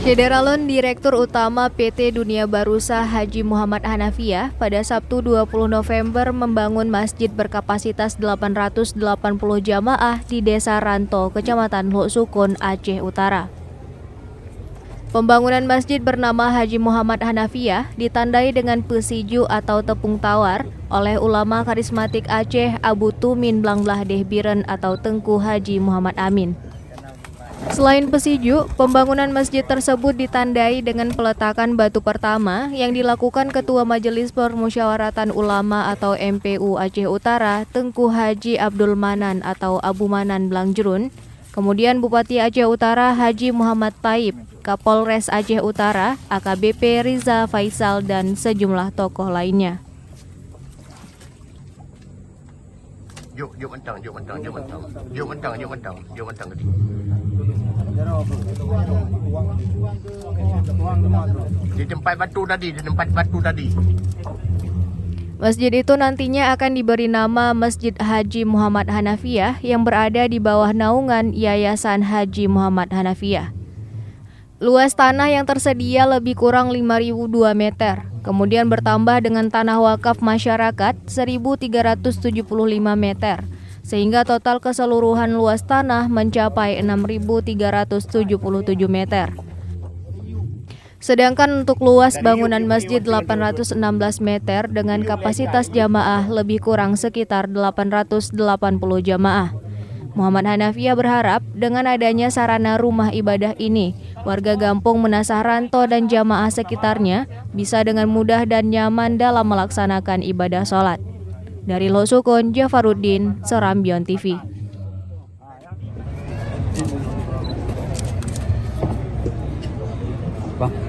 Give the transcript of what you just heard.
Syederalun Direktur Utama PT Dunia Barusa Haji Muhammad Hanafiah pada Sabtu 20 November membangun masjid berkapasitas 880 jamaah di Desa Ranto, Kecamatan Lok Sukun, Aceh Utara. Pembangunan masjid bernama Haji Muhammad Hanafiah ditandai dengan pesiju atau tepung tawar oleh ulama karismatik Aceh Abu Tumin Blanglah Dehbiren atau Tengku Haji Muhammad Amin. Selain pesiju, pembangunan masjid tersebut ditandai dengan peletakan batu pertama yang dilakukan Ketua Majelis Permusyawaratan Ulama atau MPU Aceh Utara, Tengku Haji Abdul Manan atau Abu Manan Blangjrun, kemudian Bupati Aceh Utara Haji Muhammad Taib, Kapolres Aceh Utara, AKBP Riza Faisal, dan sejumlah tokoh lainnya. Yuk mentang. Di tempat batu tadi. Masjid itu nantinya akan diberi nama Masjid Haji Muhammad Hanafiah yang berada di bawah naungan Yayasan Haji Muhammad Hanafiah. Luas tanah yang tersedia lebih kurang 5.002 meter, kemudian bertambah dengan tanah wakaf masyarakat 1.375 meter, sehingga total keseluruhan luas tanah mencapai 6.377 meter. Sedangkan untuk luas bangunan masjid 816 meter dengan kapasitas jamaah lebih kurang sekitar 880 jamaah. Muhammad Hanafiah berharap dengan adanya sarana rumah ibadah ini, warga Gampung Menasah Ranto dan jamaah sekitarnya bisa dengan mudah dan nyaman dalam melaksanakan ibadah sholat. Dari Lok Sukun, Jafaruddin, Serambion TV. Bang.